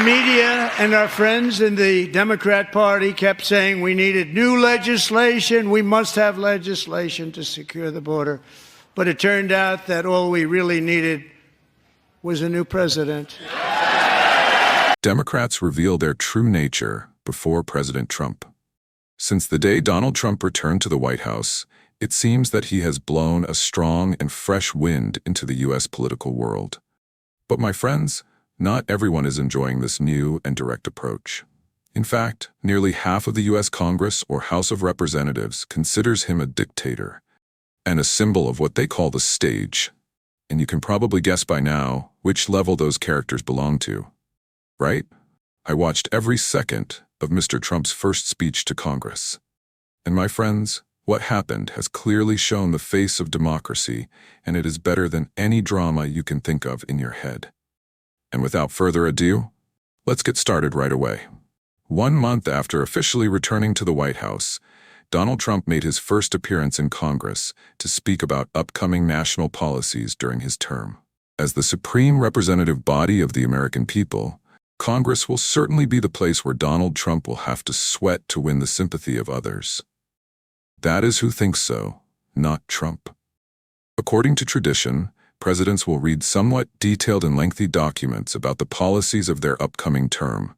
Media and our friends in the Democrat Party kept saying we needed new legislation. We must have legislation to secure the border. But it turned out that all we really needed was a new president. Democrats reveal their true nature before President Trump. Since the day Donald Trump returned to the White House, it seems that he has blown a strong and fresh wind into the U.S. political world. But my friends, not everyone is enjoying this new and direct approach. In fact, nearly half of the U.S. Congress or House of Representatives considers him a dictator and a symbol of what they call the stage. And you can probably guess by now which level those characters belong to, right? I watched every second of Mr. Trump's first speech to Congress. And my friends, what happened has clearly shown the face of democracy, and it is better than any drama you can think of in your head. And without further ado, let's get started right away. 1 month after officially returning to the White House, Donald Trump made his first appearance in Congress to speak about upcoming national policies during his term. As the supreme representative body of the American people, Congress will certainly be the place where Donald Trump will have to sweat to win the sympathy of others. That is who thinks so, not Trump. According to tradition, presidents will read somewhat detailed and lengthy documents about the policies of their upcoming term.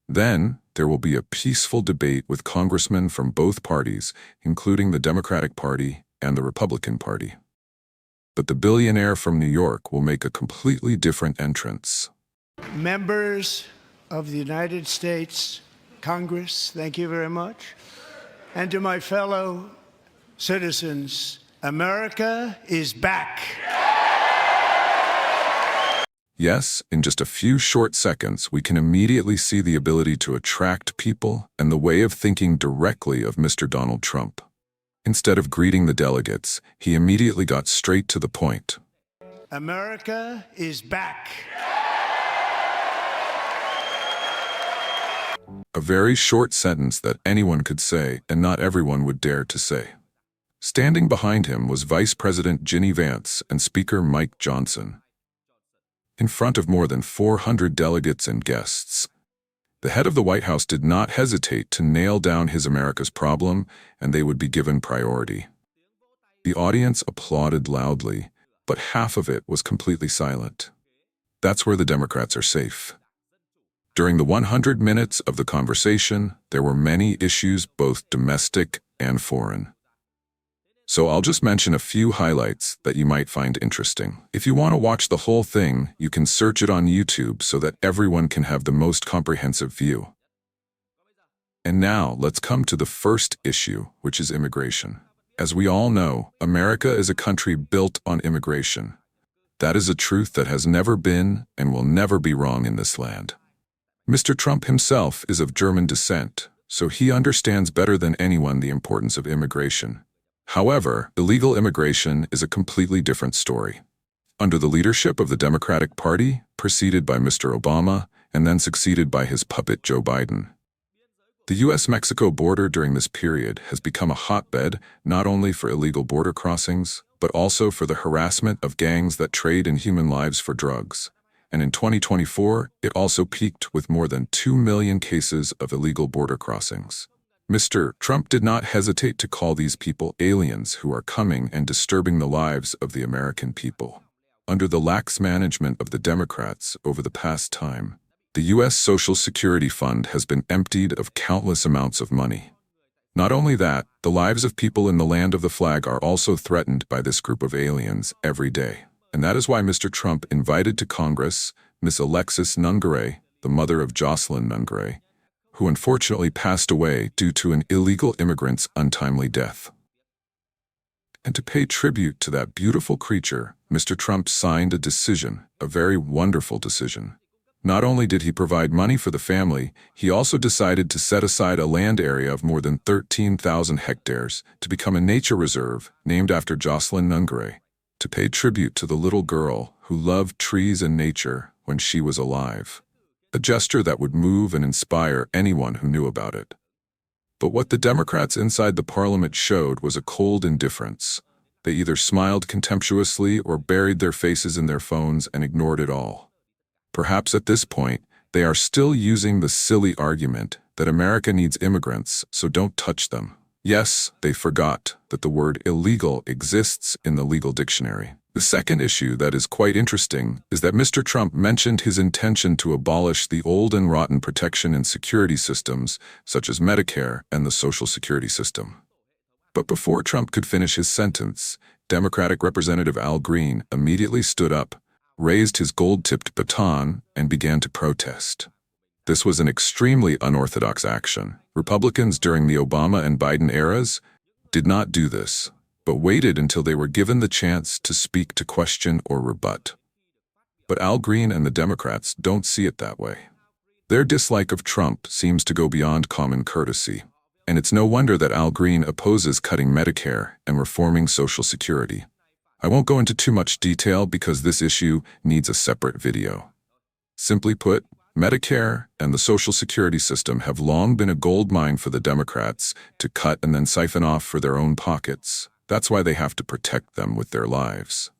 Then, there will be a peaceful debate with congressmen from both parties, including the Democratic Party and the Republican Party. But the billionaire from New York will make a completely different entrance. Members of the United States Congress, thank you very much. And to my fellow citizens, America is back. Yes, in just a few short seconds, we can immediately see the ability to attract people and the way of thinking directly of Mr. Donald Trump. Instead of greeting the delegates, he immediately got straight to the point. America is back. A very short sentence that anyone could say and not everyone would dare to say. Standing behind him was Vice President Ginny Vance and Speaker Mike Johnson. In front of more than 400 delegates and guests, the head of the White House did not hesitate to nail down his America's problem, and they would be given priority. The audience applauded loudly, but half of it was completely silent. That's where the Democrats are safe. During the 100 minutes of the conversation, there were many issues, both domestic and foreign. So I'll just mention a few highlights that you might find interesting. If you want to watch the whole thing, you can search it on YouTube so that everyone can have the most comprehensive view. And now, let's come to the first issue, which is immigration. As we all know, America is a country built on immigration. That is a truth that has never been and will never be wrong in this land. Mr. Trump himself is of German descent, so he understands better than anyone the importance of immigration. However, illegal immigration is a completely different story. Under the leadership of the Democratic Party, preceded by Mr. Obama, and then succeeded by his puppet Joe Biden, the U.S.-Mexico border during this period has become a hotbed not only for illegal border crossings, but also for the harassment of gangs that trade in human lives for drugs. And in 2024, it also peaked with more than 2 million cases of illegal border crossings. Mr. Trump did not hesitate to call these people aliens who are coming and disturbing the lives of the American people. Under the lax management of the Democrats over the past time, the U.S. Social Security Fund has been emptied of countless amounts of money. Not only that, the lives of people in the land of the flag are also threatened by this group of aliens every day. And that is why Mr. Trump invited to Congress Miss Alexis Nungaray, the mother of Jocelyn Nungaray, who unfortunately passed away due to an illegal immigrant's untimely death. And to pay tribute to that beautiful creature, Mr. Trump signed a decision, a very wonderful decision. Not only did he provide money for the family, he also decided to set aside a land area of more than 13,000 hectares to become a nature reserve named after Jocelyn Nungaray, to pay tribute to the little girl who loved trees and nature when she was alive. A gesture that would move and inspire anyone who knew about it. But what the Democrats inside the parliament showed was a cold indifference. They either smiled contemptuously or buried their faces in their phones and ignored it all. Perhaps at this point, They are still using the silly argument that America needs immigrants, so don't touch them. Yes, they forgot that the word illegal exists in the legal dictionary. The second issue that is quite interesting is that Mr. Trump mentioned his intention to abolish the old and rotten protection and security systems, such as Medicare and the Social Security system. But before Trump could finish his sentence, Democratic Representative Al Green immediately stood up, raised his gold-tipped baton, and began to protest. This was an extremely unorthodox action. Republicans during the Obama and Biden eras did not do this, but waited until they were given the chance to speak, to question, or rebut. But Al Green and the Democrats don't see it that way. Their dislike of Trump seems to go beyond common courtesy, and it's no wonder that Al Green opposes cutting Medicare and reforming Social Security. I won't go into too much detail because this issue needs a separate video. Simply put, Medicare and the Social Security system have long been a goldmine for the Democrats to cut and then siphon off for their own pockets. That's why they have to protect them with their lives.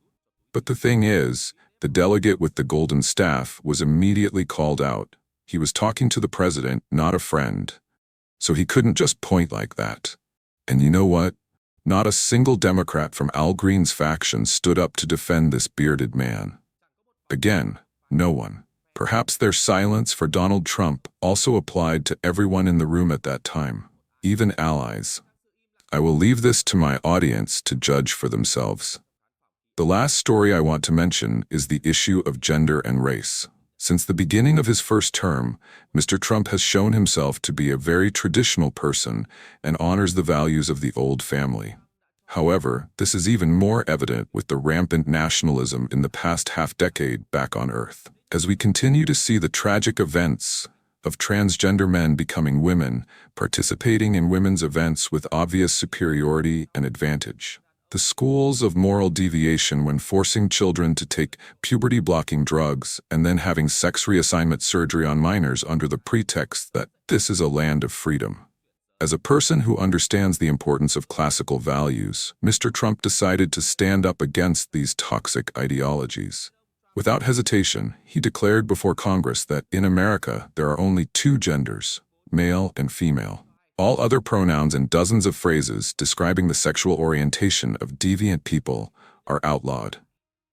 But the thing is, the delegate with the golden staff was immediately called out. He was talking to the president, not a friend. So he couldn't just point like that. And you know what? Not a single Democrat from Al Green's faction stood up to defend this bearded man. Again, no one. Perhaps their silence for Donald Trump also applied to everyone in the room at that time, even allies. I will leave this to my audience to judge for themselves. The last story I want to mention is the issue of gender and race. Since the beginning of his first term, Mr. Trump has shown himself to be a very traditional person and honors the values of the old family. However, this is even more evident with the rampant nationalism in the past half-decade back on Earth. As we continue to see the tragic events of transgender men becoming women, participating in women's events with obvious superiority and advantage. The schools of moral deviation when forcing children to take puberty-blocking drugs and then having sex reassignment surgery on minors under the pretext that this is a land of freedom. As a person who understands the importance of classical values, Mr. Trump decided to stand up against these toxic ideologies. Without hesitation, he declared before Congress that in America there are only two genders, male and female. All other pronouns and dozens of phrases describing the sexual orientation of deviant people are outlawed.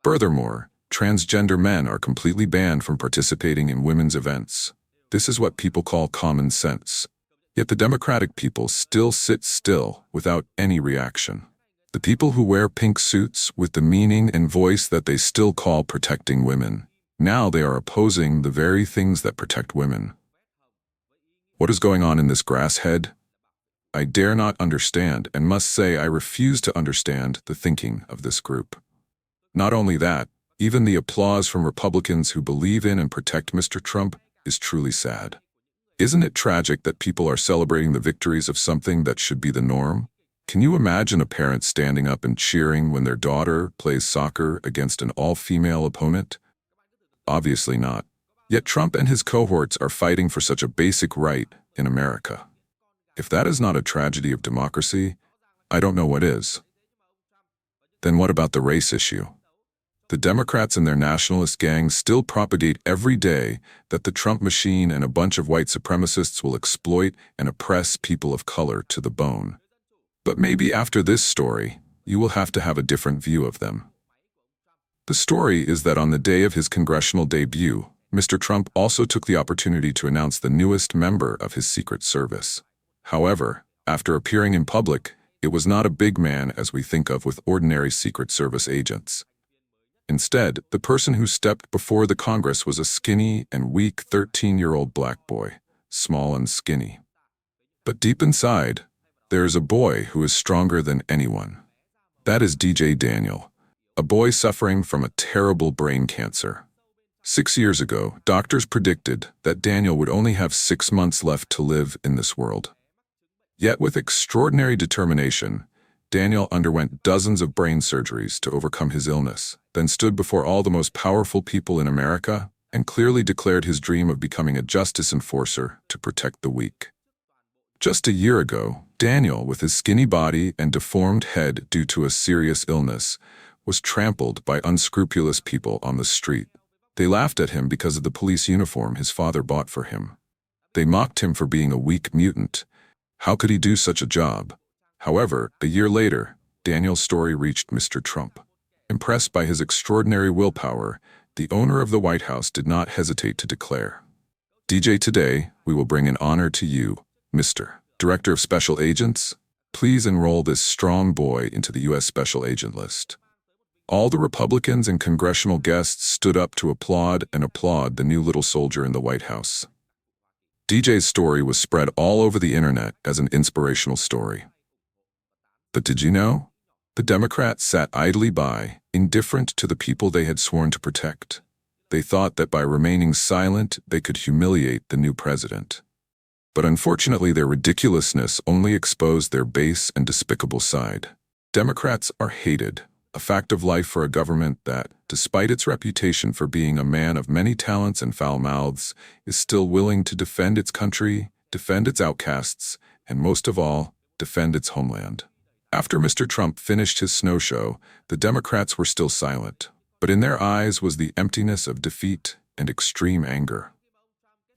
Furthermore, transgender men are completely banned from participating in women's events. This is what people call common sense. Yet the Democratic people still sit still without any reaction. The people who wear pink suits with the meaning and voice that they still call protecting women, now they are opposing the very things that protect women. What is going on in this grass head? I dare not understand and must say I refuse to understand the thinking of this group. Not only that, even the applause from Republicans who believe in and protect Mr. Trump is truly sad. Isn't it tragic that people are celebrating the victories of something that should be the norm? Can you imagine a parent standing up and cheering when their daughter plays soccer against an all-female opponent? Obviously not. Yet Trump and his cohorts are fighting for such a basic right in America. If that is not a tragedy of democracy, I don't know what is. Then what about the race issue? The Democrats and their nationalist gangs still propagate every day that the Trump machine and a bunch of white supremacists will exploit and oppress people of color to the bone. But maybe after this story, you will have to have a different view of them. The story is that on the day of his congressional debut, Mr. Trump also took the opportunity to announce the newest member of his Secret Service. However, after appearing in public, it was not a big man as we think of with ordinary Secret Service agents. Instead, the person who stepped before the Congress was a skinny and weak 13-year-old black boy, small and skinny. But deep inside, there is a boy who is stronger than anyone. That is DJ Daniel, a boy suffering from a terrible brain cancer. 6 years ago, doctors predicted that Daniel would only have 6 months left to live in this world. Yet with extraordinary determination, Daniel underwent dozens of brain surgeries to overcome his illness, then stood before all the most powerful people in America and clearly declared his dream of becoming a justice enforcer to protect the weak. Just a year ago, Daniel, with his skinny body and deformed head due to a serious illness, was trampled by unscrupulous people on the street. They laughed at him because of the police uniform his father bought for him. They mocked him for being a weak mutant. How could he do such a job? However, a year later, Daniel's story reached Mr. Trump. Impressed by his extraordinary willpower, the owner of the White House did not hesitate to declare, "DJ, today, we will bring an honor to you, Mr. Director of Special Agents. Please enroll this strong boy into the U.S. Special Agent list." All the Republicans and congressional guests stood up to applaud the new little soldier in the White House. DJ's story was spread all over the internet as an inspirational story. But did you know? The Democrats sat idly by, indifferent to the people they had sworn to protect. They thought that by remaining silent, they could humiliate the new president. But unfortunately, their ridiculousness only exposed their base and despicable side. Democrats are hated, a fact of life for a government that, despite its reputation for being a man of many talents and foul mouths, is still willing to defend its country, defend its outcasts, and most of all, defend its homeland. After Mr. Trump finished his snow show, the Democrats were still silent, but in their eyes was the emptiness of defeat and extreme anger.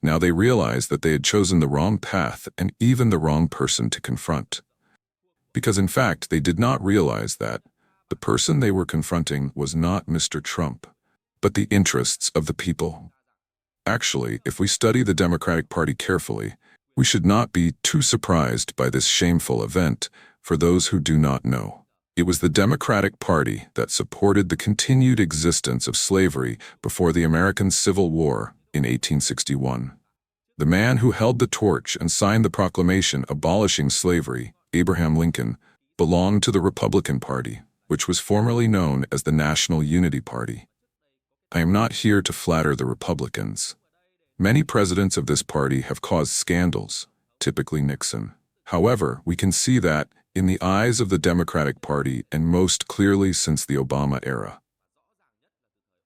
Now they realized that they had chosen the wrong path and even the wrong person to confront. Because in fact, they did not realize that the person they were confronting was not Mr. Trump, but the interests of the people. Actually, if we study the Democratic Party carefully, we should not be too surprised by this shameful event. For those who do not know, it was the Democratic Party that supported the continued existence of slavery before the American Civil War in 1861. The man who held the torch and signed the proclamation abolishing slavery, Abraham Lincoln, belonged to the Republican Party, which was formerly known as the National Unity Party. I am not here to flatter the Republicans. Many presidents of this party have caused scandals, typically Nixon. However, we can see that, in the eyes of the Democratic Party and most clearly since the Obama era,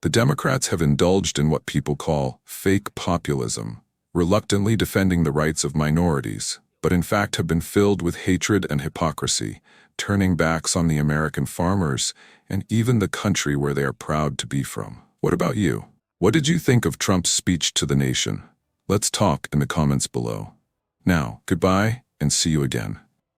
the Democrats have indulged in what people call fake populism, reluctantly defending the rights of minorities, but in fact have been filled with hatred and hypocrisy, turning backs on the American farmers and even the country where they are proud to be from. What about you? What did you think of Trump's speech to the nation? Let's talk in the comments below. Now, goodbye and see you again.